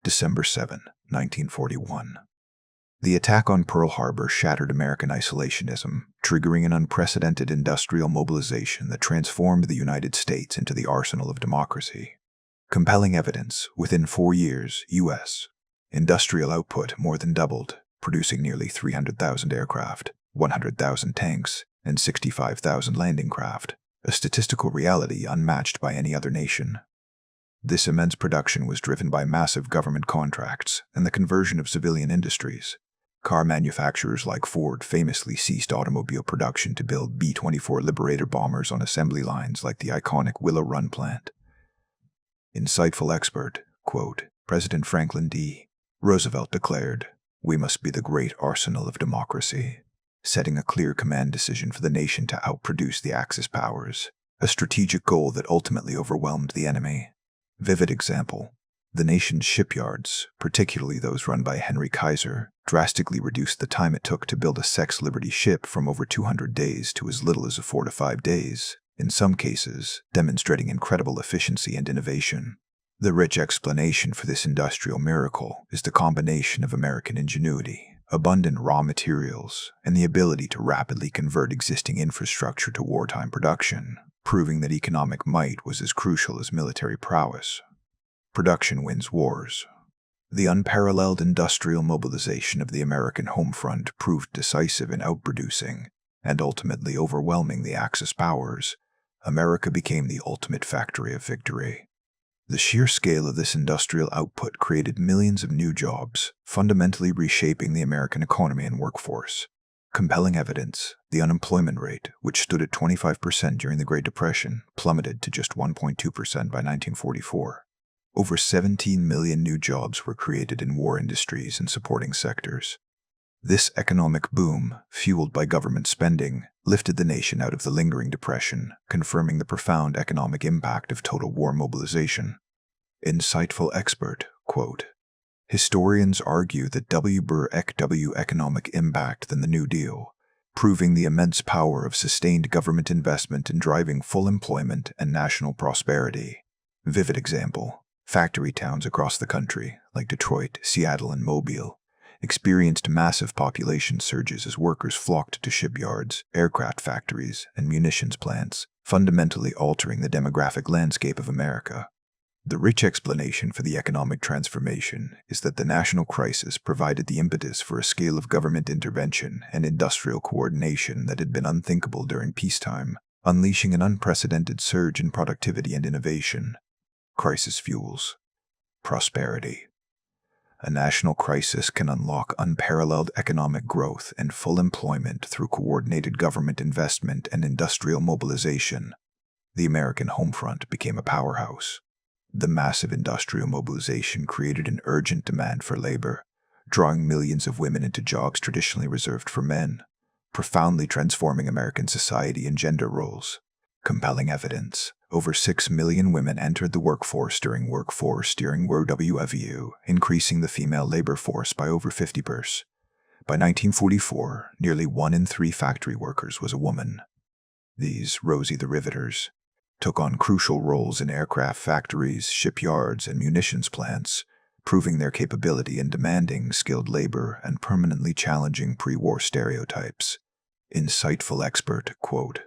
December 7, 1941. The attack on Pearl Harbor shattered American isolationism, triggering an unprecedented industrial mobilization that transformed the United States into the arsenal of democracy. Compelling evidence: within 4 years, U.S. industrial output more than doubled, producing nearly 300,000 aircraft, 100,000 tanks, and 65,000 landing craft, a statistical reality unmatched by any other nation. This immense production was driven by massive government contracts and the conversion of civilian industries. Car manufacturers like Ford famously ceased automobile production to build B-24 Liberator bombers on assembly lines like the iconic Willow Run plant. Insightful expert, quote, President Franklin D. Roosevelt declared, "We must be the great arsenal of democracy," setting a clear command decision for the nation to outproduce the Axis powers, a strategic goal that ultimately overwhelmed the enemy. Vivid example: the nation's shipyards, particularly those run by Henry Kaiser, drastically reduced the time it took to build a Sex Liberty ship from over 200 days to as little as 4 to 5 days, in some cases demonstrating incredible efficiency and innovation. The rich explanation for this industrial miracle is the combination of American ingenuity, abundant raw materials, and the ability to rapidly convert existing infrastructure to wartime production, proving that economic might was as crucial as military prowess. Production wins wars. The unparalleled industrial mobilization of the American Homefront proved decisive in outproducing and ultimately overwhelming the Axis powers. America became the ultimate factory of victory. The sheer scale of this industrial output created millions of new jobs, fundamentally reshaping the American economy and workforce. Compelling evidence: the unemployment rate, which stood at 25% during the Great Depression, plummeted to just 1.2% by 1944. Over 17 million new jobs were created in war industries and supporting sectors. This economic boom, fueled by government spending, lifted the nation out of the lingering depression, confirming the profound economic impact of total war mobilization. Insightful expert, quote, Historians argue that WW2 economic impact than the New Deal, proving the immense power of sustained government investment in driving full employment and national prosperity. Vivid example: factory towns across the country, like Detroit, Seattle, and Mobile, experienced massive population surges as workers flocked to shipyards, aircraft factories, and munitions plants, fundamentally altering the demographic landscape of America. The rich explanation for the economic transformation is that the national crisis provided the impetus for a scale of government intervention and industrial coordination that had been unthinkable during peacetime, unleashing an unprecedented surge in productivity and innovation. Crisis fuels prosperity. A national crisis can unlock unparalleled economic growth and full employment through coordinated government investment and industrial mobilization. The American Homefront became a powerhouse. The massive industrial mobilization created an urgent demand for labor, drawing millions of women into jobs traditionally reserved for men, profoundly transforming American society and gender roles. Compelling evidence: over 6 million women entered the workforce during WW2, increasing the female labor force by over 50%. By 1944, nearly 1 in 3 factory workers was a woman. These Rosie the Riveters took on crucial roles in aircraft factories, shipyards, and munitions plants, proving their capability in demanding skilled labor and permanently challenging pre-war stereotypes. Insightful expert, quote,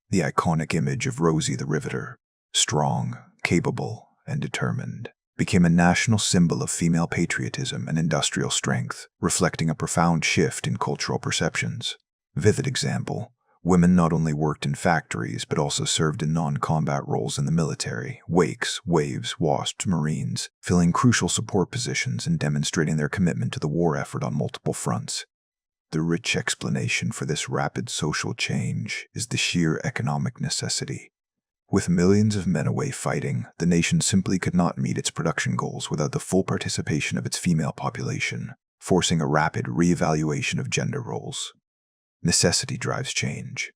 The iconic image of Rosie the Riveter, strong, capable, and determined, became a national symbol of female patriotism and industrial strength, reflecting a profound shift in cultural perceptions. Vivid example: women not only worked in factories but also served in non-combat roles in the military, Wakes, Waves, WASPs, Marines, filling crucial support positions and demonstrating their commitment to the war effort on multiple fronts. The rich explanation for this rapid social change is the sheer economic necessity. With millions of men away fighting, the nation simply could not meet its production goals without the full participation of its female population, forcing a rapid re-evaluation of gender roles. Necessity drives change.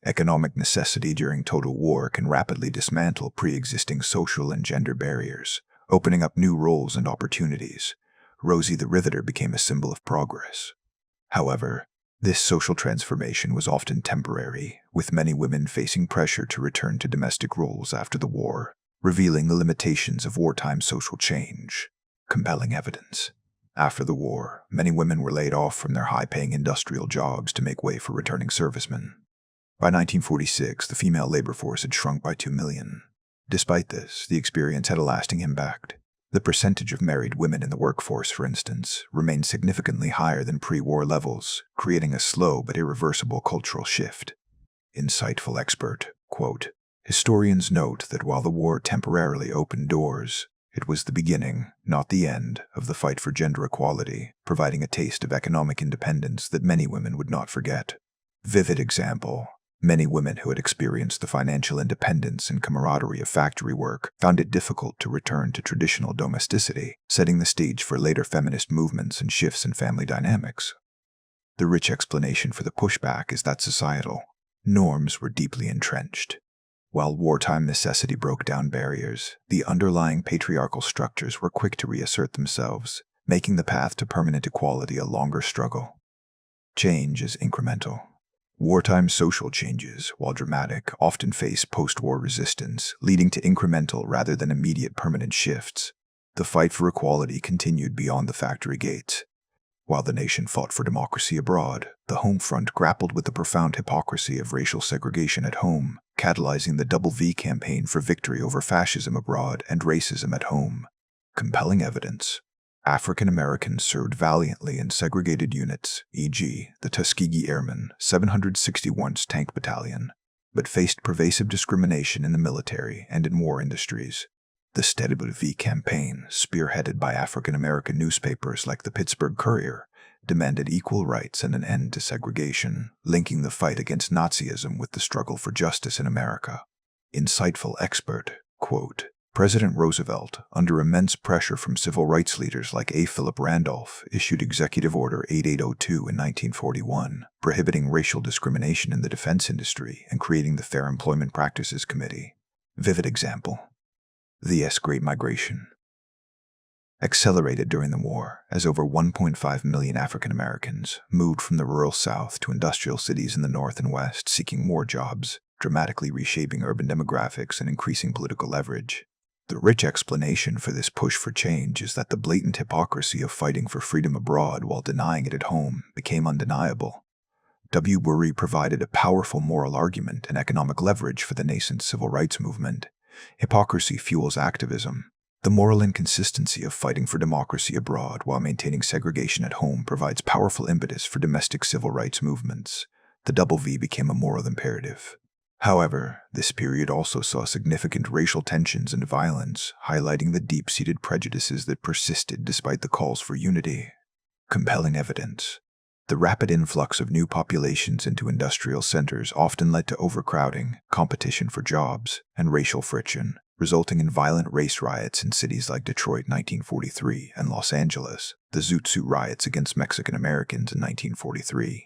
Economic necessity during total war can rapidly dismantle pre-existing social and gender barriers, opening up new roles and opportunities. Rosie the Riveter became a symbol of progress. However, this social transformation was often temporary, with many women facing pressure to return to domestic roles after the war, revealing the limitations of wartime social change. Compelling evidence. After the war, many women were laid off from their high-paying industrial jobs to make way for returning servicemen. By 1946, the female labor force had shrunk by 2 million. Despite this, the experience had a lasting impact. The percentage of married women in the workforce, for instance, remained significantly higher than pre-war levels, creating a slow but irreversible cultural shift. Insightful expert, quote, "Historians note that while the war temporarily opened doors, it was the beginning, not the end, of the fight for gender equality, providing a taste of economic independence that many women would not forget." Vivid example. Many women who had experienced the financial independence and camaraderie of factory work found it difficult to return to traditional domesticity, setting the stage for later feminist movements and shifts in family dynamics. The rich explanation for the pushback is that societal norms were deeply entrenched. While wartime necessity broke down barriers, the underlying patriarchal structures were quick to reassert themselves, making the path to permanent equality a longer struggle. Change is incremental. Wartime social changes, while dramatic, often face post-war resistance, leading to incremental rather than immediate permanent shifts. The fight for equality continued beyond the factory gates. While the nation fought for democracy abroad, the Homefront grappled with the profound hypocrisy of racial segregation at home, catalyzing the WW2 campaign for victory over fascism abroad and racism at home. Compelling evidence. African Americans served valiantly in segregated units, e.g., the Tuskegee Airmen, 761st Tank Battalion, but faced pervasive discrimination in the military and in war industries. The DoubleV campaign, spearheaded by African American newspapers like the Pittsburgh Courier, demanded equal rights and an end to segregation, linking the fight against Nazism with the struggle for justice in America. Insightful expert, quote, "President Roosevelt, under immense pressure from civil rights leaders like A. Philip Randolph, issued Executive Order 8802 in 1941, prohibiting racial discrimination in the defense industry and creating the Fair Employment Practices Committee." Vivid example. The Great Migration accelerated during the war as over 1.5 million African Americans moved from the rural South to industrial cities in the North and West seeking more jobs, dramatically reshaping urban demographics and increasing political leverage. The rich explanation for this push for change is that the blatant hypocrisy of fighting for freedom abroad while denying it at home became undeniable. WW2 provided a powerful moral argument and economic leverage for the nascent civil rights movement. Hypocrisy fuels activism. The moral inconsistency of fighting for democracy abroad while maintaining segregation at home provides powerful impetus for domestic civil rights movements. The WW became a moral imperative. However, this period also saw significant racial tensions and violence, highlighting the deep-seated prejudices that persisted despite the calls for unity. Compelling evidence. The rapid influx of new populations into industrial centers often led to overcrowding, competition for jobs, and racial friction, resulting in violent race riots in cities like Detroit 1943 and Los Angeles, the Zoot Suit riots against Mexican Americans in 1943.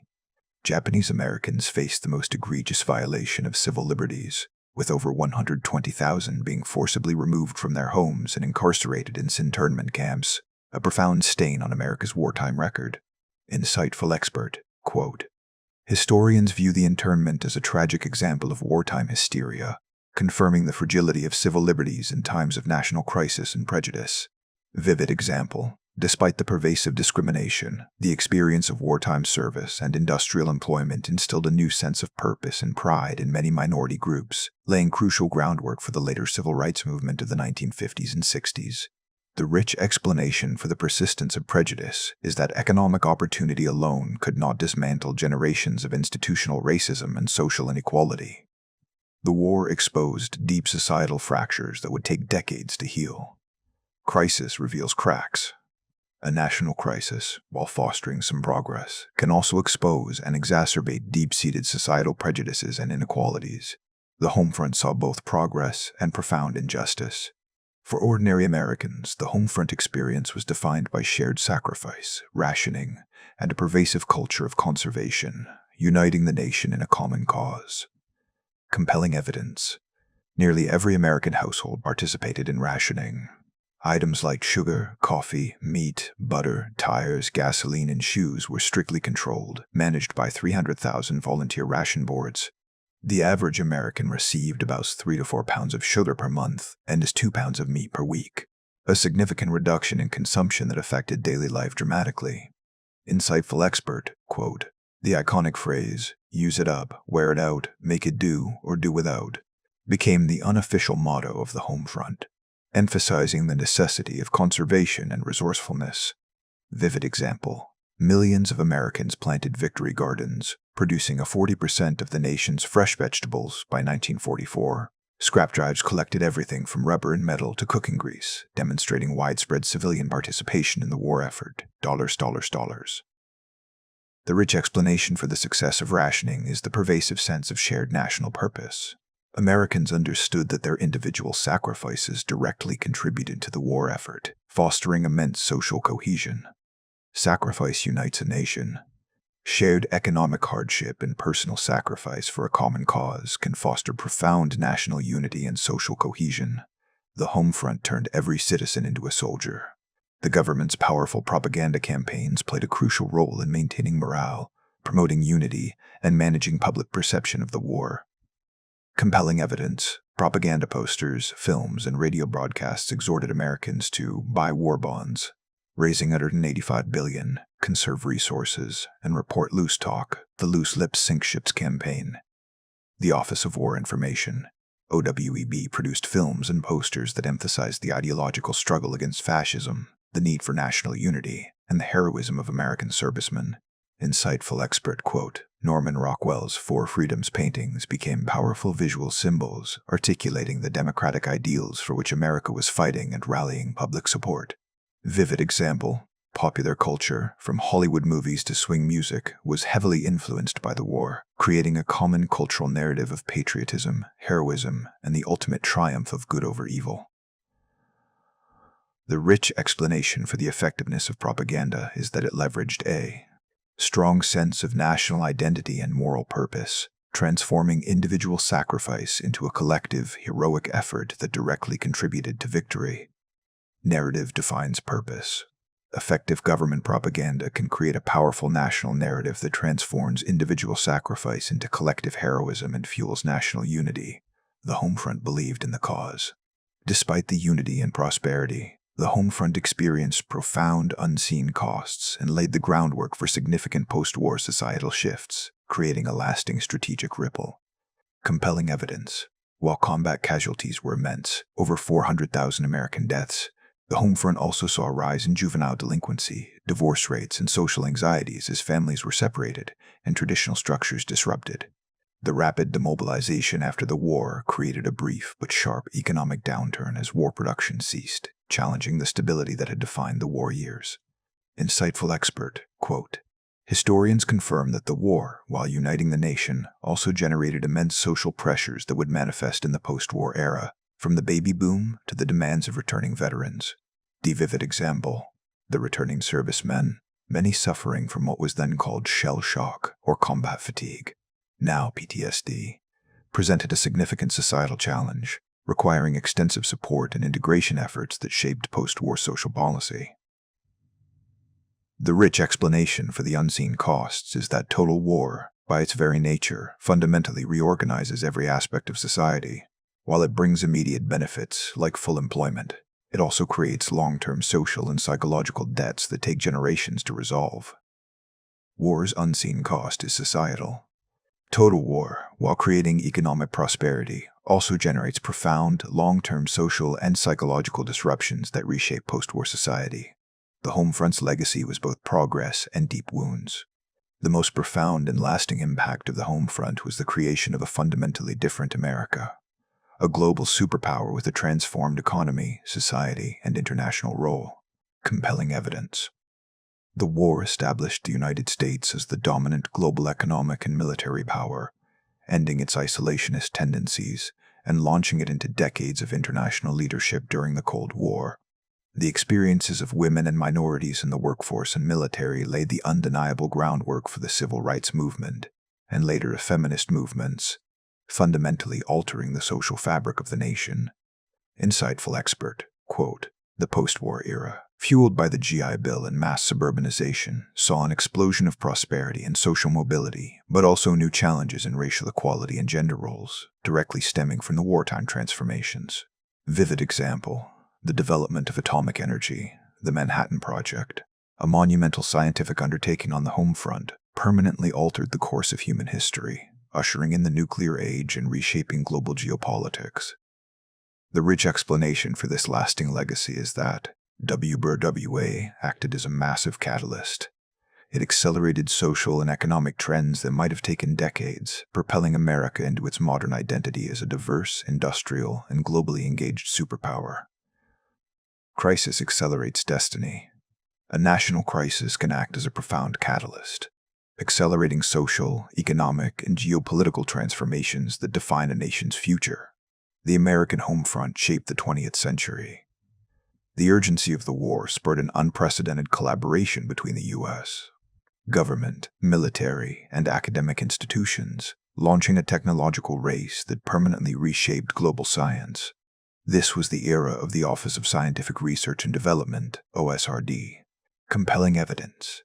Japanese Americans faced the most egregious violation of civil liberties, with over 120,000 being forcibly removed from their homes and incarcerated in internment camps, a profound stain on America's wartime record. Insightful expert, quote, "Historians view the internment as a tragic example of wartime hysteria, confirming the fragility of civil liberties in times of national crisis and prejudice." Vivid example. Despite the pervasive discrimination, the experience of wartime service and industrial employment instilled a new sense of purpose and pride in many minority groups, laying crucial groundwork for the later civil rights movement of the 1950s and 60s. The rich explanation for the persistence of prejudice is that economic opportunity alone could not dismantle generations of institutional racism and social inequality. The war exposed deep societal fractures that would take decades to heal. Crisis reveals cracks. A national crisis, while fostering some progress, can also expose and exacerbate deep-seated societal prejudices and inequalities. The Homefront saw both progress and profound injustice. For ordinary Americans, the Homefront experience was defined by shared sacrifice, rationing, and a pervasive culture of conservation, uniting the nation in a common cause. Compelling evidence. Nearly every American household participated in rationing. Items like sugar, coffee, meat, butter, tires, gasoline, and shoes were strictly controlled, managed by 300,000 volunteer ration boards. The average American received about 3 to 4 pounds of sugar per month and 2 pounds of meat per week. a significant reduction in consumption that affected daily life dramatically. Insightful expert, quote, "The iconic phrase, 'use it up, wear it out, make it do, or do without,' became the unofficial motto of the Homefront, emphasizing the necessity of conservation and resourcefulness. Vivid example. Millions of Americans planted victory gardens, producing 40% of the nation's fresh vegetables by 1944. Scrap drives collected everything from rubber and metal to cooking grease, demonstrating widespread civilian participation in the war effort. Dollars. The rich explanation for the success of rationing is the pervasive sense of shared national purpose. Americans understood that their individual sacrifices directly contributed to the war effort, fostering immense social cohesion. Sacrifice unites a nation. Shared economic hardship and personal sacrifice for a common cause can foster profound national unity and social cohesion. The Homefront turned every citizen into a soldier. The government's powerful propaganda campaigns played a crucial role in maintaining morale, promoting unity, and managing public perception of the war. Compelling evidence, propaganda posters, films, and radio broadcasts exhorted Americans to buy war bonds, raising $185 billion, conserve resources, and report loose talk, the Loose Lips Sink Ships campaign. The Office of War Information, OWEB, produced films and posters that emphasized the ideological struggle against fascism, the need for national unity, and the heroism of American servicemen. Insightful expert, quote, "Norman Rockwell's Four Freedoms paintings became powerful visual symbols articulating the democratic ideals for which America was fighting and rallying public support." Vivid example. Popular culture, from Hollywood movies to swing music, was heavily influenced by the war, creating a common cultural narrative of patriotism, heroism, and the ultimate triumph of good over evil. The rich explanation for the effectiveness of propaganda is that it leveraged a strong sense of national identity and moral purpose, transforming individual sacrifice into a collective, heroic effort that directly contributed to victory. Narrative defines purpose. Effective government propaganda can create a powerful national narrative that transforms individual sacrifice into collective heroism and fuels national unity. The Homefront believed in the cause. Despite the unity and prosperity, the Homefront experienced profound unseen costs and laid the groundwork for significant post-war societal shifts, creating a lasting strategic ripple. Compelling evidence. While combat casualties were immense, over 400,000 American deaths, the Homefront also saw a rise in juvenile delinquency, divorce rates, and social anxieties as families were separated and traditional structures disrupted. The rapid demobilization after the war created a brief but sharp economic downturn as war production ceased, challenging the stability that had defined the war years. Insightful expert, quote, "Historians confirm that the war, while uniting the nation, also generated immense social pressures that would manifest in the post-war era, from the baby boom to the demands of returning veterans. The vivid example, the returning servicemen, many suffering from what was then called shell shock or combat fatigue, now PTSD, presented a significant societal challenge, requiring extensive support and integration efforts that shaped post-war social policy. The rich explanation for the unseen costs is that total war, by its very nature, fundamentally reorganizes every aspect of society. While it brings immediate benefits, like full employment, it also creates long-term social and psychological debts that take generations to resolve. War's unseen cost is societal. Total war, while creating economic prosperity, also generates profound, long-term social and psychological disruptions that reshape post-war society. The Homefront's legacy was both progress and deep wounds. The most profound and lasting impact of the Homefront was the creation of a fundamentally different America. A global superpower with a transformed economy, society, and international role. Compelling evidence. The war established the United States as the dominant global economic and military power, ending its isolationist tendencies and launching it into decades of international leadership during the Cold War. The experiences of women and minorities in the workforce and military laid the undeniable groundwork for the civil rights movement, and later feminist movements, fundamentally altering the social fabric of the nation. Insightful expert, quote, "The post-war era, fueled by the GI Bill and mass suburbanization, saw an explosion of prosperity and social mobility, but also new challenges in racial equality and gender roles, directly stemming from the wartime transformations. Vivid example, The development of atomic energy, the Manhattan Project, a monumental scientific undertaking on the home front, permanently altered the course of human history, ushering in the nuclear age and reshaping global geopolitics. The rich explanation for this lasting legacy is that WW2 acted as a massive catalyst. It accelerated social and economic trends that might have taken decades, propelling America into its modern identity as a diverse, industrial, and globally engaged superpower. Crisis accelerates destiny. A national crisis can act as a profound catalyst, accelerating social, economic, and geopolitical transformations that define a nation's future. The American Homefront shaped the 20th century. The urgency of the war spurred an unprecedented collaboration between the U.S. government, military, and academic institutions, launching a technological race that permanently reshaped global science. This was the era of the Office of Scientific Research and Development, OSRD. Compelling evidence.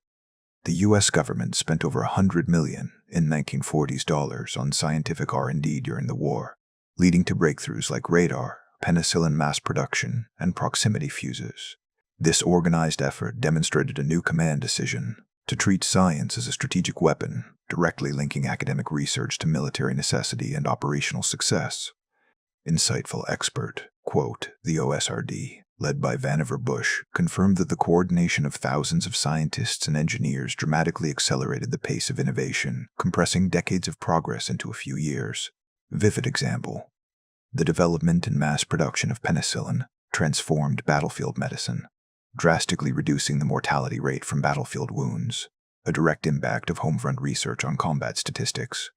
The U.S. government spent over $100 million in 1940s dollars on scientific R&D during the war, leading to breakthroughs like radar, penicillin mass production, and proximity fuses. This organized effort demonstrated a new command decision to treat science as a strategic weapon, directly linking academic research to military necessity and operational success. Insightful expert, quote, the OSRD, led by Vannevar Bush, confirmed that the coordination of thousands of scientists and engineers dramatically accelerated the pace of innovation, compressing decades of progress into a few years. Vivid example. The development and mass production of penicillin transformed battlefield medicine, drastically reducing the mortality rate from battlefield wounds, a direct impact of homefront research on combat statistics.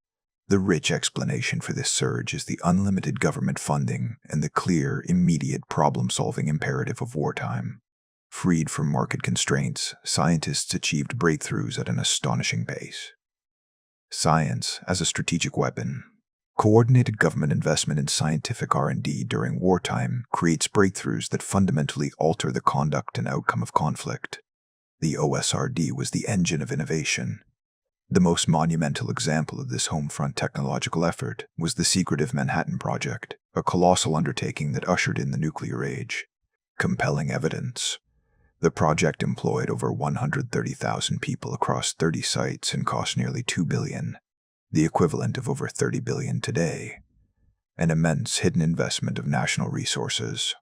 The rich explanation for this surge is the unlimited government funding and the clear, immediate problem-solving imperative of wartime. Freed from market constraints, scientists achieved breakthroughs at an astonishing pace. Science as a strategic weapon. Coordinated government investment in scientific R&D during wartime creates breakthroughs that fundamentally alter the conduct and outcome of conflict. The OSRD was the engine of innovation. The most monumental example of this homefront technological effort was the secretive Manhattan Project, a colossal undertaking that ushered in the nuclear age. Compelling evidence. The project employed over 130,000 people across 30 sites and cost nearly $2 billion. The equivalent of over $30 billion today. An immense hidden investment of national resources.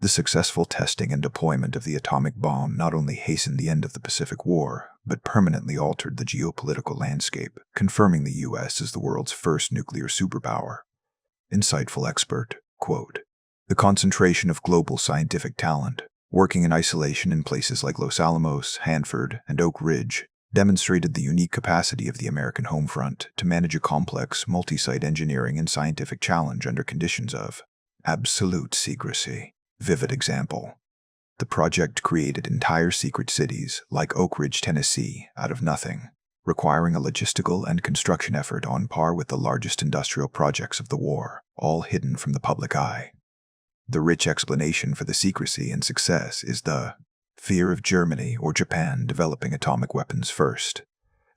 The successful testing and deployment of the atomic bomb not only hastened the end of the Pacific War, but permanently altered the geopolitical landscape, confirming the U.S. as the world's first nuclear superpower. Insightful expert, quote, the concentration of global scientific talent, working in isolation in places like Los Alamos, Hanford, and Oak Ridge, demonstrated the unique capacity of the American Homefront to manage a complex, multi-site engineering and scientific challenge under conditions of absolute secrecy. Vivid example. The project created entire secret cities like Oak Ridge, Tennessee, out of nothing, requiring a logistical and construction effort on par with the largest industrial projects of the war, all hidden from the public eye. The rich explanation for the secrecy and success is the fear of Germany or Japan developing atomic weapons first.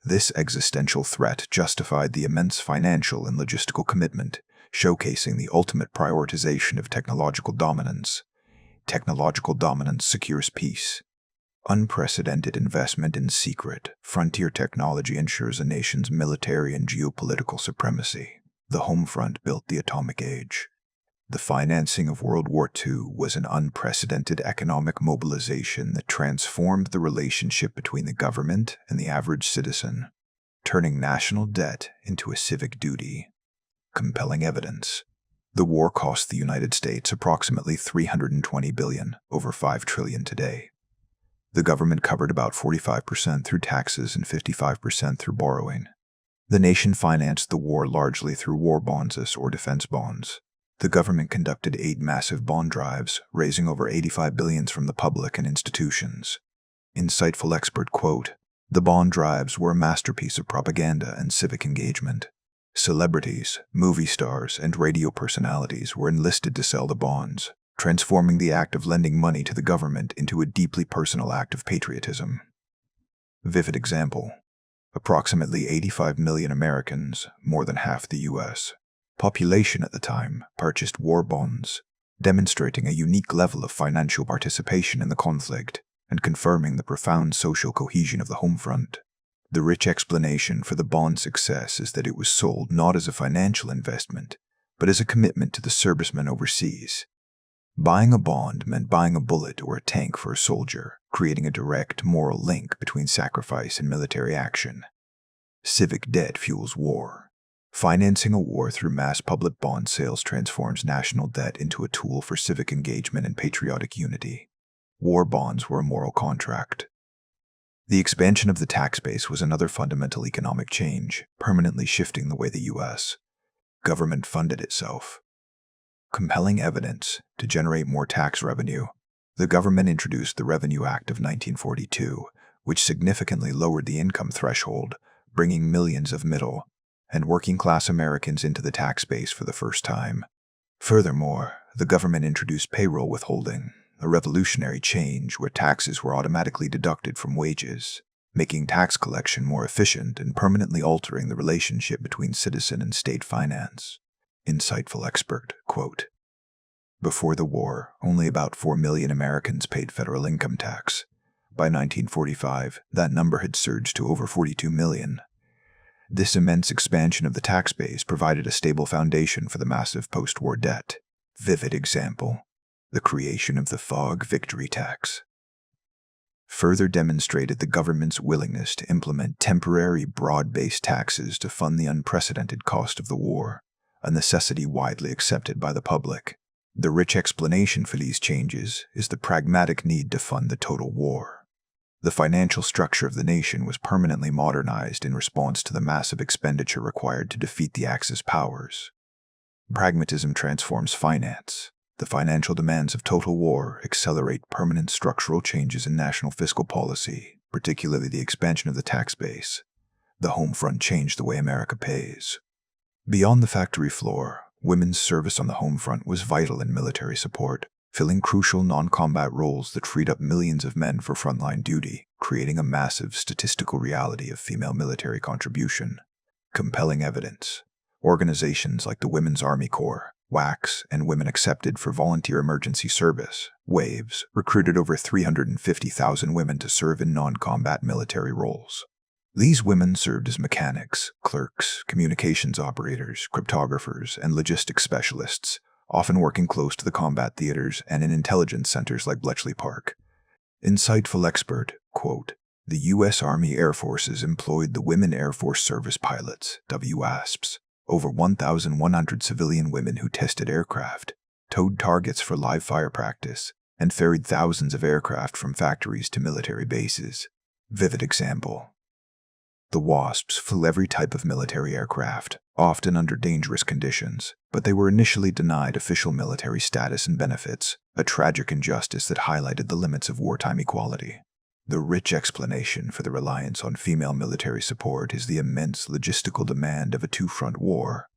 This existential threat justified the immense financial and logistical commitment, showcasing the ultimate prioritization of technological dominance. Technological dominance secures peace. Unprecedented investment in secret, frontier technology ensures a nation's military and geopolitical supremacy. The Homefront built the atomic age. The financing of World War II was an unprecedented economic mobilization that transformed the relationship between the government and the average citizen, turning national debt into a civic duty. Compelling evidence. The war cost the United States approximately $320 billion, over $5 trillion today. The government covered about 45% through taxes and 55% through borrowing. The nation financed the war largely through war bonds or defense bonds. The government conducted 8 massive bond drives, raising over $85 billion from the public and institutions. Insightful expert, quote, the bond drives were a masterpiece of propaganda and civic engagement. Celebrities, movie stars, and radio personalities were enlisted to sell the bonds, transforming the act of lending money to the government into a deeply personal act of patriotism. Vivid example. Approximately 85 million Americans, more than half the U.S. population at the time, purchased war bonds. demonstrating a unique level of financial participation in the conflict and confirming the profound social cohesion of the Homefront. The rich explanation for the bond's success is that it was sold not as a financial investment, but as a commitment to the servicemen overseas. Buying a bond meant buying a bullet or a tank for a soldier, creating a direct moral link between sacrifice and military action. Civic debt fuels war. Financing a war through mass public bond sales transforms national debt into a tool for civic engagement and patriotic unity. War bonds were a moral contract. The expansion of the tax base was another fundamental economic change, permanently shifting the way the U.S. government funded itself. Compelling evidence to generate more tax revenue, the government introduced the Revenue Act of 1942, which significantly lowered the income threshold, bringing millions of middle and working-class Americans into the tax base for the first time. Furthermore, the government introduced payroll withholding, a revolutionary change where taxes were automatically deducted from wages, making tax collection more efficient and permanently altering the relationship between citizen and state finance. Insightful expert, quote, "Before the war, only about 4 million Americans paid federal income tax. By 1945, that number had surged to over 42 million. This immense expansion of the tax base provided a stable foundation for the massive post-war debt. Vivid example, the creation of the FOG victory tax further demonstrated the government's willingness to implement temporary broad-based taxes to fund the unprecedented cost of the war, a necessity widely accepted by the public. The rich explanation for these changes is the pragmatic need to fund the total war. The financial structure of the nation was permanently modernized in response to the massive expenditure required to defeat the Axis powers. Pragmatism transforms finance. The financial demands of total war accelerate permanent structural changes in national fiscal policy, particularly the expansion of the tax base. The Homefront changed the way America pays. Beyond the factory floor, women's service on the Homefront was vital in military support, filling crucial non-combat roles that freed up millions of men for frontline duty, creating a massive statistical reality of female military contribution. Compelling evidence. Organizations like the Women's Army Corps, WACS, and Women Accepted for Volunteer Emergency Service, WAVES, recruited over 350,000 women to serve in non-combat military roles. These women served as mechanics, clerks, communications operators, cryptographers, and logistics specialists, often working close to the combat theaters and in intelligence centers like Bletchley Park. Insightful expert, quote, "The U.S. Army Air Forces employed the Women Air Force Service Pilots, WASPs, over 1,100 civilian women who tested aircraft, towed targets for live fire practice, and ferried thousands of aircraft from factories to military bases." Vivid example. The WASPs flew every type of military aircraft, often under dangerous conditions, but they were initially denied official military status and benefits, a tragic injustice that highlighted the limits of wartime equality. The rich explanation for the reliance on female military support is the immense logistical demand of a two-front war.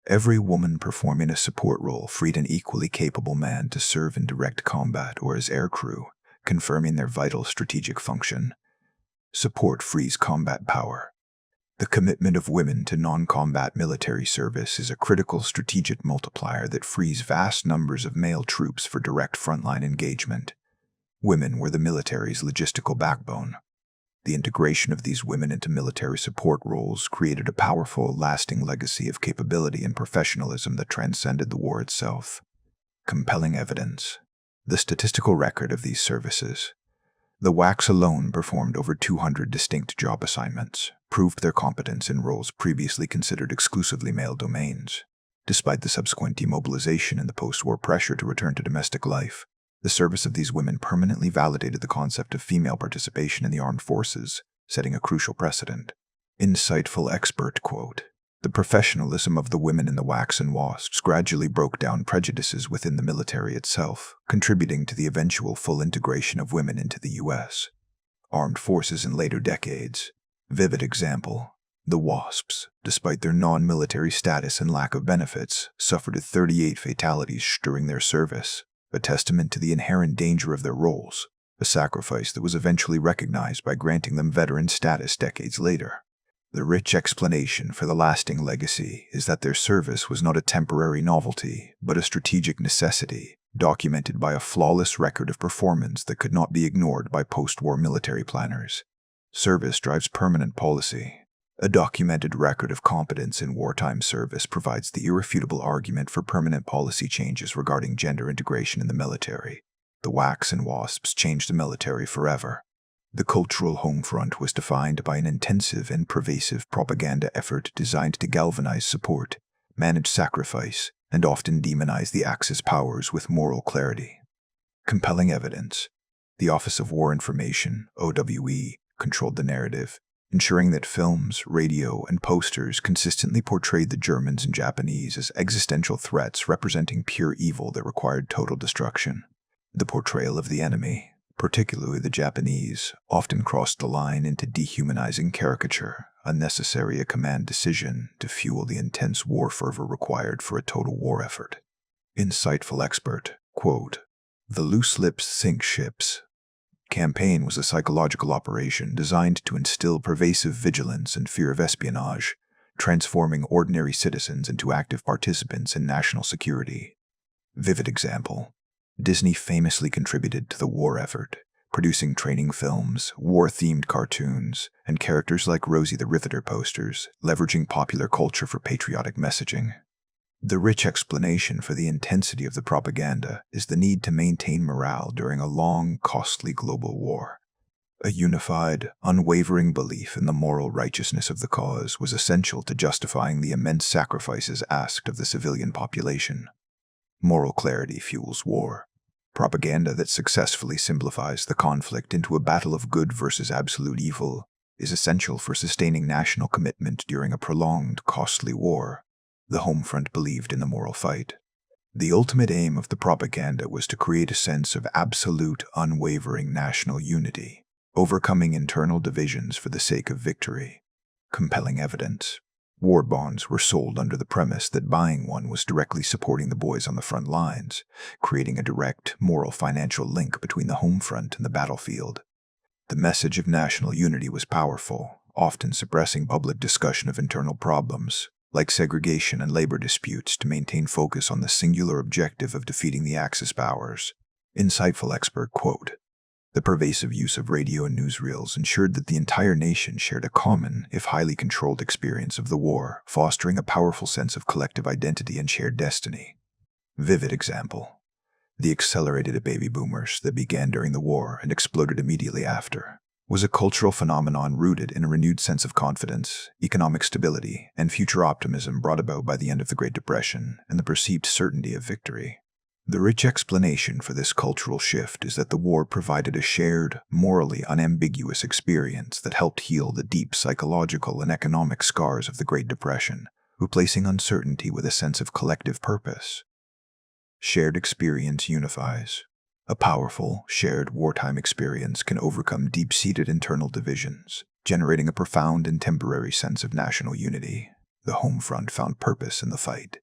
Every woman performing a support role freed an equally capable man to serve in direct combat or as aircrew, confirming their vital strategic function. Support frees combat power. The commitment of women to non-combat military service is a critical strategic multiplier that frees vast numbers of male troops for direct frontline engagement. Women were the military's logistical backbone. The integration of these women into military support roles created a powerful, lasting legacy of capability and professionalism that transcended the war itself. Compelling evidence. The statistical record of these services. The WACS alone performed over 200 distinct job assignments, proved their competence in roles previously considered exclusively male domains. Despite the subsequent demobilization and the post-war pressure to return to domestic life, the service of these women permanently validated the concept of female participation in the armed forces, setting a crucial precedent. Insightful expert, quote, "The professionalism of the women in the WACS and WASPs gradually broke down prejudices within the military itself, contributing to the eventual full integration of women into the U.S. armed forces in later decades. Vivid example. The WASPs, despite their non-military status and lack of benefits, suffered 38 fatalities during their service, a testament to the inherent danger of their roles, a sacrifice that was eventually recognized by granting them veteran status decades later. The rich explanation for the lasting legacy is that their service was not a temporary novelty, but a strategic necessity, documented by a flawless record of performance that could not be ignored by post-war military planners. Service drives permanent policy. A documented record of competence in wartime service provides the irrefutable argument for permanent policy changes regarding gender integration in the military. The whacks and wasps changed the military forever. The cultural home front was defined by an intensive and pervasive propaganda effort designed to galvanize support, manage sacrifice, and often demonize the Axis powers with moral clarity. Compelling evidence. The Office of War Information, OWE, controlled the narrative, ensuring that films, radio, and posters consistently portrayed the Germans and Japanese as existential threats representing pure evil that required total destruction. The portrayal of the enemy, particularly the Japanese, often crossed the line into dehumanizing caricature, unnecessary a command decision to fuel the intense war fervor required for a total war effort. Insightful expert, quote, "The loose lips sink ships." Campaign was a psychological operation designed to instill pervasive vigilance and fear of espionage, transforming ordinary citizens into active participants in national security. Vivid example. Disney famously contributed to the war effort, producing training films, war-themed cartoons, and characters like Rosie the Riveter posters, leveraging popular culture for patriotic messaging. The rich explanation for the intensity of the propaganda is the need to maintain morale during a long, costly global war. A unified, unwavering belief in the moral righteousness of the cause was essential to justifying the immense sacrifices asked of the civilian population. Moral clarity fuels war. Propaganda that successfully simplifies the conflict into a battle of good versus absolute evil is essential for sustaining national commitment during a prolonged, costly war. The home front believed in the moral fight. The ultimate aim of the propaganda was to create a sense of absolute, unwavering national unity, overcoming internal divisions for the sake of victory. Compelling evidence. War bonds were sold under the premise that buying one was directly supporting the boys on the front lines, creating a direct, moral financial link between the home front and the battlefield. The message of national unity was powerful, often suppressing public discussion of internal problems, like segregation and labor disputes, to maintain focus on the singular objective of defeating the Axis powers. Insightful expert, quote, "The pervasive use of radio and newsreels ensured that the entire nation shared a common, if highly controlled experience of the war, fostering a powerful sense of collective identity and shared destiny." Vivid example. The accelerated baby boomers that began during the war and exploded immediately after was a cultural phenomenon rooted in a renewed sense of confidence, economic stability, and future optimism brought about by the end of the Great Depression and the perceived certainty of victory. The rich explanation for this cultural shift is that the war provided a shared, morally unambiguous experience that helped heal the deep psychological and economic scars of the Great Depression, replacing uncertainty with a sense of collective purpose. Shared experience unifies. A powerful, shared wartime experience can overcome deep-seated internal divisions, generating a profound and temporary sense of national unity. The home front found purpose in the fight.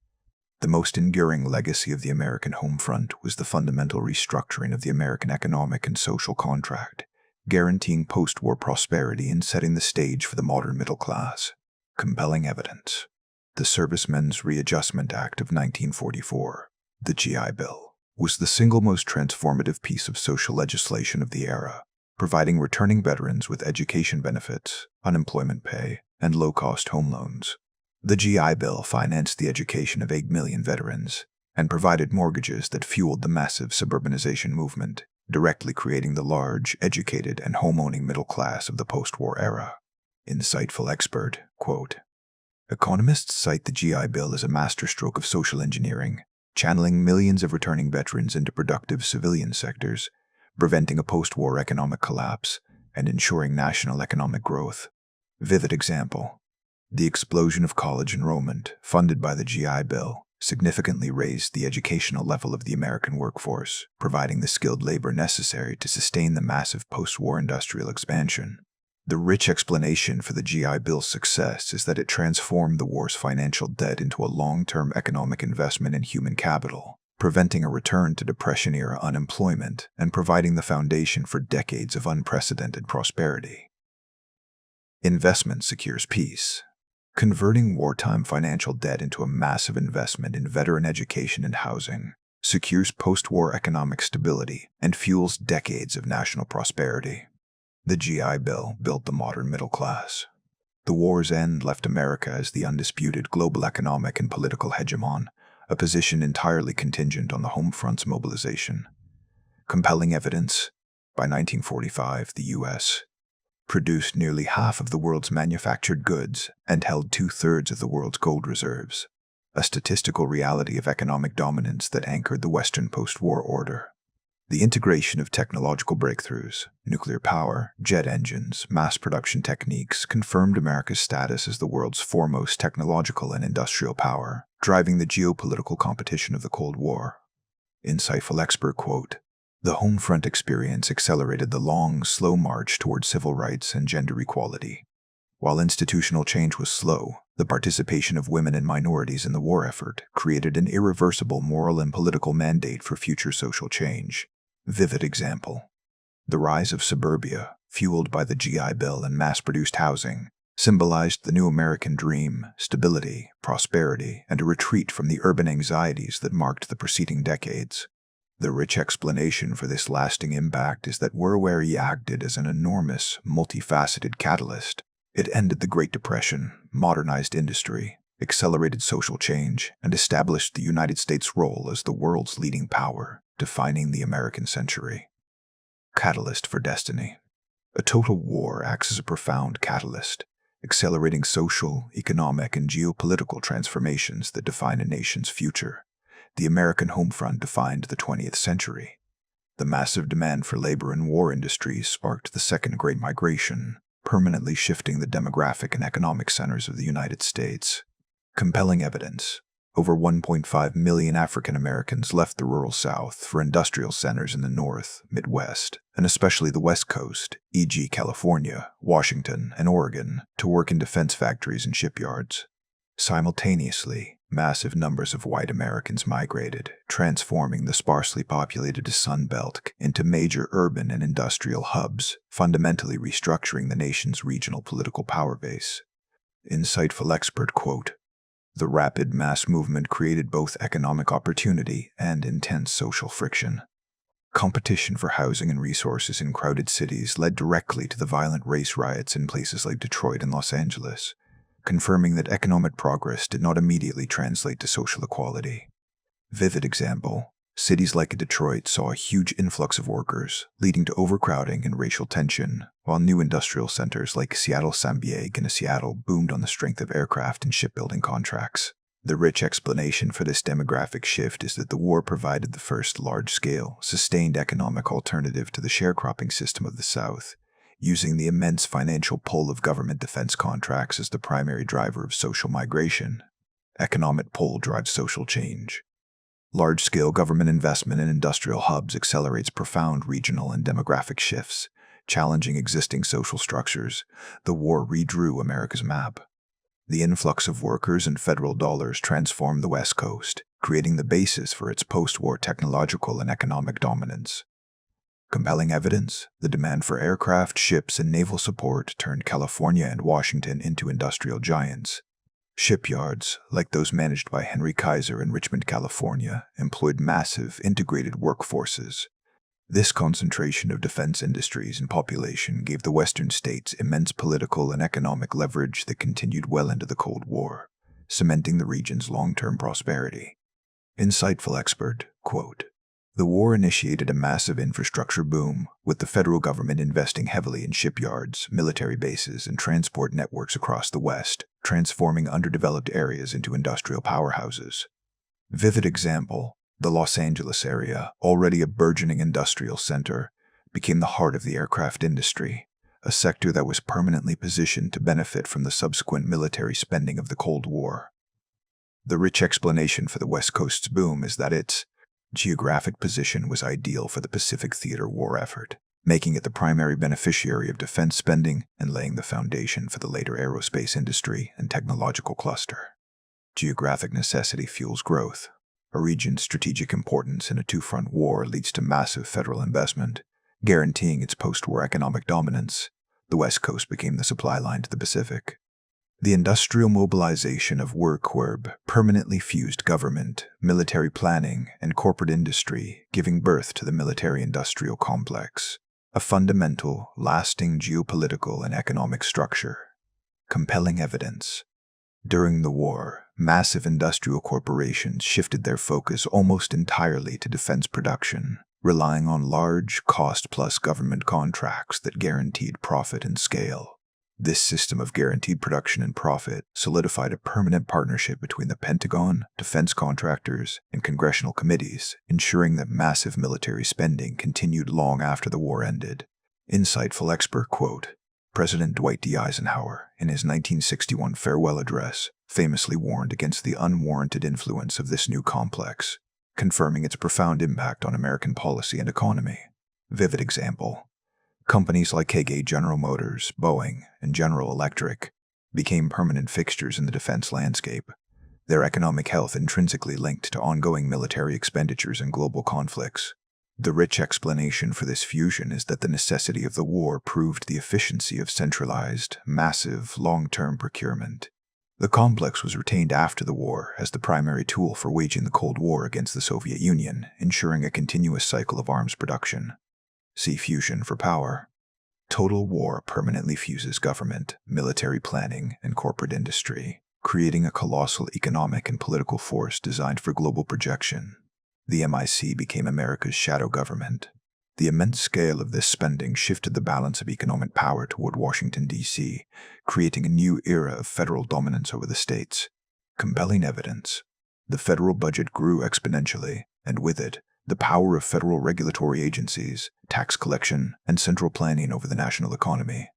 The most enduring legacy of the American home front was the fundamental restructuring of the American economic and social contract, guaranteeing post-war prosperity and setting the stage for the modern middle class. Compelling evidence. The Servicemen's Readjustment Act of 1944, the GI Bill, was the single most transformative piece of social legislation of the era, providing returning veterans with education benefits, unemployment pay, and low-cost home loans. The GI Bill financed the education of 8 million veterans and provided mortgages that fueled the massive suburbanization movement, directly creating the large, educated, and home-owning middle class of the post-war era. Insightful expert, quote, "Economists cite the GI Bill as a masterstroke of social engineering, channeling millions of returning veterans into productive civilian sectors, preventing a post-war economic collapse, and ensuring national economic growth." Vivid example. The explosion of college enrollment, funded by the GI Bill, significantly raised the educational level of the American workforce, providing the skilled labor necessary to sustain the massive post-war industrial expansion. The rich explanation for the GI Bill's success is that it transformed the war's financial debt into a long-term economic investment in human capital, preventing a return to Depression-era unemployment and providing the foundation for decades of unprecedented prosperity. Investment secures peace. Converting wartime financial debt into a massive investment in veteran education and housing secures post-war economic stability, and fuels decades of national prosperity. The GI Bill built the modern middle class. The war's end left America as the undisputed global economic and political hegemon, a position entirely contingent on the Homefront's mobilization. Compelling evidence. By 1945, the U.S. produced nearly half of the world's manufactured goods and held 2/3 of the world's gold reserves, a statistical reality of economic dominance that anchored the Western post-war order. The integration of technological breakthroughs, nuclear power, jet engines, mass production techniques confirmed America's status as the world's foremost technological and industrial power, driving the geopolitical competition of the Cold War. Insightful expert quote, "The Homefront experience accelerated the long, slow march toward civil rights and gender equality. While institutional change was slow, the participation of women and minorities in the war effort created an irreversible moral and political mandate for future social change." Vivid example. The rise of suburbia, fueled by the GI Bill and mass-produced housing, symbolized the new American dream, stability, prosperity, and a retreat from the urban anxieties that marked the preceding decades. The rich explanation for this lasting impact is that war acted as an enormous, multifaceted catalyst. It ended the Great Depression, modernized industry, accelerated social change, and established the United States' role as the world's leading power, defining the American century. Catalyst for destiny. A total war acts as a profound catalyst, accelerating social, economic, and geopolitical transformations that define a nation's future. The American Homefront defined the 20th century. The massive demand for labor in war industries sparked the Second Great Migration, permanently shifting the demographic and economic centers of the United States. Compelling evidence. Over 1.5 million African Americans left the rural South for industrial centers in the North, Midwest, and especially the West Coast, e.g. California, Washington, and Oregon, to work in defense factories and shipyards. Simultaneously, massive numbers of white Americans migrated, transforming the sparsely populated Sun Belt into major urban and industrial hubs, fundamentally restructuring the nation's regional political power base. Insightful expert quote, "The rapid mass movement created both economic opportunity and intense social friction. Competition for housing and resources in crowded cities led directly to the violent race riots in places like Detroit and Los Angeles, confirming that economic progress did not immediately translate to social equality." Vivid example. Cities like Detroit saw a huge influx of workers, leading to overcrowding and racial tension, while new industrial centers like Seattle-Saint-Biag and Seattle boomed on the strength of aircraft and shipbuilding contracts. The rich explanation for this demographic shift is that the war provided the first large-scale, sustained economic alternative to the sharecropping system of the South, using the immense financial pull of government defense contracts as the primary driver of social migration. Economic pull drives social change. Large-scale government investment in industrial hubs accelerates profound regional and demographic shifts, challenging existing social structures. The war redrew America's map. The influx of workers and federal dollars transformed the West Coast, creating the basis for its post-war technological and economic dominance. Compelling evidence. The demand for aircraft, ships, and naval support turned California and Washington into industrial giants. Shipyards, like those managed by Henry Kaiser in Richmond, California, employed massive, integrated workforces. This concentration of defense industries and population gave the Western states immense political and economic leverage that continued well into the Cold War, cementing the region's long-term prosperity. Insightful expert, quote, "The war initiated a massive infrastructure boom, with the federal government investing heavily in shipyards, military bases, and transport networks across the West, transforming underdeveloped areas into industrial powerhouses." Vivid example. The Los Angeles area, already a burgeoning industrial center, became the heart of the aircraft industry, a sector that was permanently positioned to benefit from the subsequent military spending of the Cold War. The rich explanation for the West Coast's boom is that its geographic position was ideal for the Pacific Theater war effort, making it the primary beneficiary of defense spending and laying the foundation for the later aerospace industry and technological cluster. Geographic necessity fuels growth. A region's strategic importance in a two-front war leads to massive federal investment, guaranteeing its post-war economic dominance. The West Coast became the supply line to the Pacific. The industrial mobilization of work permanently fused government, military planning, and corporate industry, giving birth to the military-industrial complex, a fundamental, lasting geopolitical and economic structure. Compelling evidence. During the war, massive industrial corporations shifted their focus almost entirely to defense production, relying on large, cost-plus government contracts that guaranteed profit and scale. This system of guaranteed production and profit solidified a permanent partnership between the Pentagon, defense contractors, and congressional committees, ensuring that massive military spending continued long after the war ended. Insightful expert quote. President Dwight D. Eisenhower, in his 1961 farewell address, famously warned against the unwarranted influence of this new complex, confirming its profound impact on American policy and economy. Vivid example. Companies like General Motors, Boeing, and General Electric became permanent fixtures in the defense landscape, their economic health intrinsically linked to ongoing military expenditures and global conflicts. The rich explanation for this fusion is that the necessity of the war proved the efficiency of centralized, massive, long-term procurement. The complex was retained after the war as the primary tool for waging the Cold War against the Soviet Union, ensuring a continuous cycle of arms production. See fusion for power. Total war permanently fuses government, military planning, and corporate industry, creating a colossal economic and political force designed for global projection. The MIC became America's shadow government. The immense scale of this spending shifted the balance of economic power toward Washington, D.C., creating a new era of federal dominance over the states. Compelling evidence. The federal budget grew exponentially, and with it, the power of federal regulatory agencies, tax collection, and central planning over the national economy.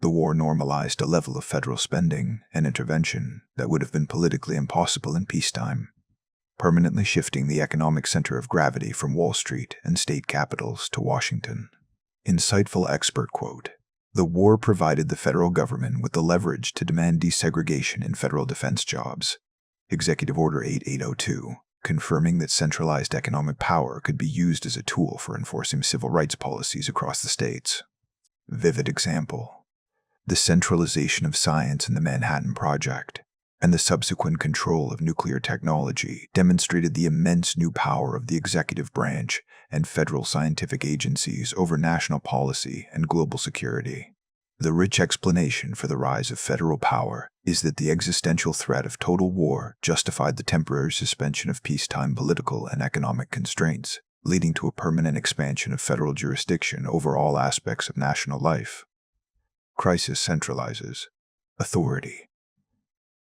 The war normalized a level of federal spending and intervention that would have been politically impossible in peacetime, permanently shifting the economic center of gravity from Wall Street and state capitals to Washington. Insightful expert quote. The war provided the federal government with the leverage to demand desegregation in federal defense jobs. Executive Order 8802. Confirming that centralized economic power could be used as a tool for enforcing civil rights policies across the states. Vivid example. The centralization of science in the Manhattan Project and the subsequent control of nuclear technology demonstrated the immense new power of the executive branch and federal scientific agencies over national policy and global security. The rich explanation for the rise of federal power is that the existential threat of total war justified the temporary suspension of peacetime political and economic constraints, leading to a permanent expansion of federal jurisdiction over all aspects of national life. Crisis centralizes authority.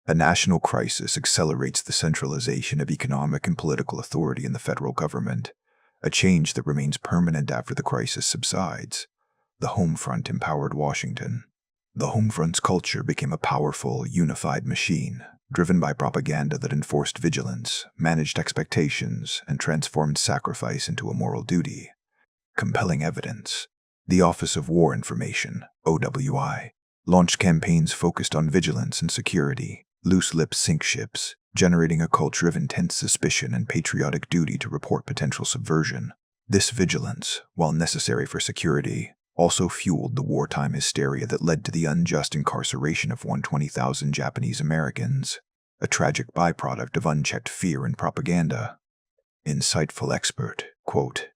A national crisis accelerates the centralization of economic and political authority in the federal government, a change that remains permanent after the crisis subsides. The Homefront empowered Washington. The Homefront's culture became a powerful, unified machine, driven by propaganda that enforced vigilance, managed expectations, and transformed sacrifice into a moral duty. Compelling evidence. The Office of War Information, OWI, launched campaigns focused on vigilance and security. Loose lips sink ships, generating a culture of intense suspicion and patriotic duty to report potential subversion. This vigilance, while necessary for security, also fueled the wartime hysteria that led to the unjust incarceration of 120,000 Japanese Americans, a tragic byproduct of unchecked fear and propaganda. Insightful expert, quote,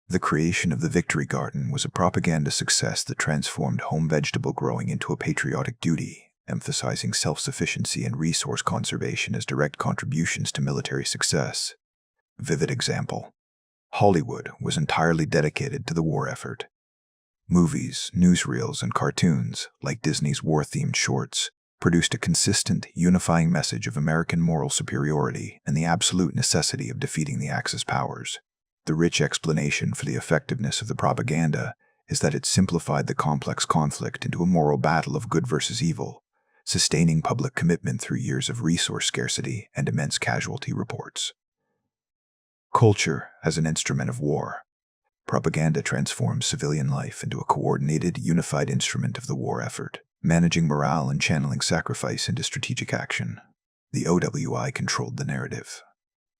the creation of the Victory Garden was a propaganda success that transformed home vegetable growing into a patriotic duty, emphasizing self-sufficiency and resource conservation as direct contributions to military success. Vivid example. Hollywood was entirely dedicated to the war effort. Movies, newsreels, and cartoons, like Disney's war-themed shorts, produced a consistent, unifying message of American moral superiority and the absolute necessity of defeating the Axis powers. The rich explanation for the effectiveness of the propaganda is that it simplified the complex conflict into a moral battle of good versus evil, sustaining public commitment through years of resource scarcity and immense casualty reports. Culture as an instrument of war. Propaganda transforms civilian life into a coordinated, unified instrument of the war effort, managing morale and channeling sacrifice into strategic action. The OWI controlled the narrative.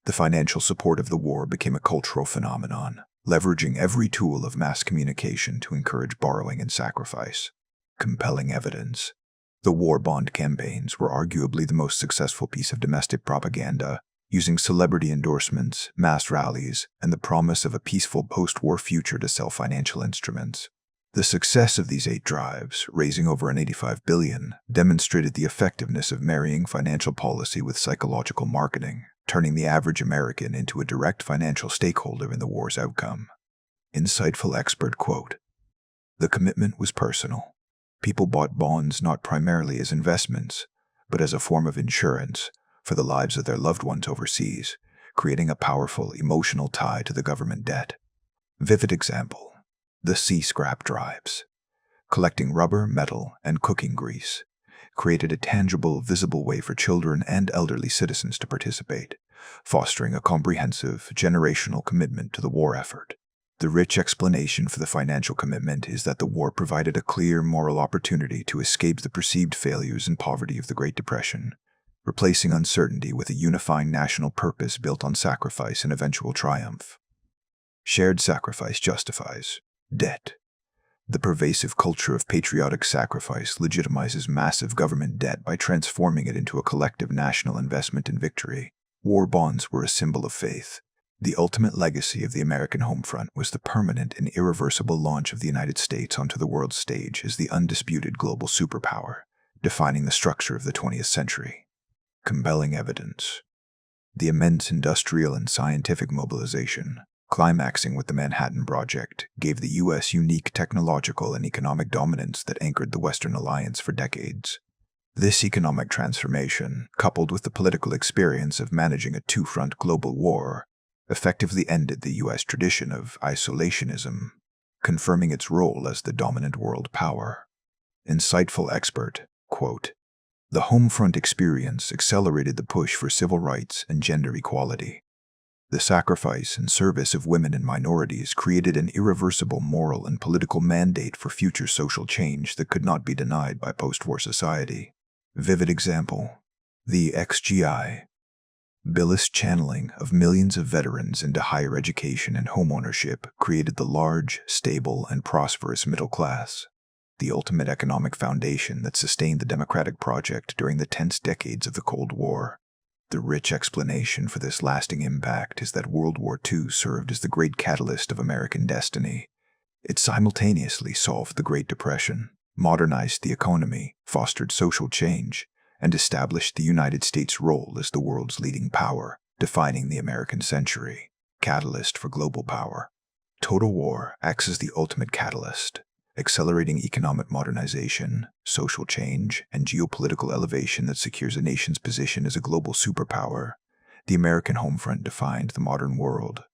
The financial support of the war became a cultural phenomenon, leveraging every tool of mass communication to encourage borrowing and sacrifice. Compelling evidence. The war bond campaigns were arguably the most successful piece of domestic propaganda, using celebrity endorsements, mass rallies, and the promise of a peaceful post-war future to sell financial instruments. The success of these 8 drives, raising over an $85 billion, demonstrated the effectiveness of marrying financial policy with psychological marketing, turning the average American into a direct financial stakeholder in the war's outcome. Insightful expert quote, "The commitment was personal. People bought bonds not primarily as investments, but as a form of insurance for the lives of their loved ones overseas, creating a powerful emotional tie to the government debt." Vivid example: the sea scrap drives. Collecting rubber, metal, and cooking grease created a tangible, visible way for children and elderly citizens to participate, fostering a comprehensive, generational commitment to the war effort. The rich explanation for the financial commitment is that the war provided a clear moral opportunity to escape the perceived failures and poverty of the Great Depression, replacing uncertainty with a unifying national purpose built on sacrifice and eventual triumph. Shared sacrifice justifies debt. The pervasive culture of patriotic sacrifice legitimizes massive government debt by transforming it into a collective national investment in victory. War bonds were a symbol of faith. The ultimate legacy of the American Homefront was the permanent and irreversible launch of the United States onto the world stage as the undisputed global superpower, defining the structure of the 20th century. Compelling evidence. The immense industrial and scientific mobilization, climaxing with the Manhattan Project, gave the U.S. unique technological and economic dominance that anchored the Western alliance for decades. This economic transformation, coupled with the political experience of managing a two-front global war, effectively ended the U.S. tradition of isolationism, confirming its role as the dominant world power. Insightful expert, quote, "The Homefront experience accelerated the push for civil rights and gender equality. The sacrifice and service of women and minorities created an irreversible moral and political mandate for future social change that could not be denied by post-war society." Vivid example: the XGI. Billis channeling of millions of veterans into higher education and homeownership created the large, stable, and prosperous middle class, the ultimate economic foundation that sustained the democratic project during the tense decades of the Cold War. The rich explanation for this lasting impact is that World War II served as the great catalyst of American destiny. It simultaneously solved the Great Depression, modernized the economy, fostered social change, and established the United States' role as the world's leading power, defining the American century. Catalyst for global power. Total war acts as the ultimate catalyst, accelerating economic modernization, social change, and geopolitical elevation that secures a nation's position as a global superpower. The American Homefront defined the modern world,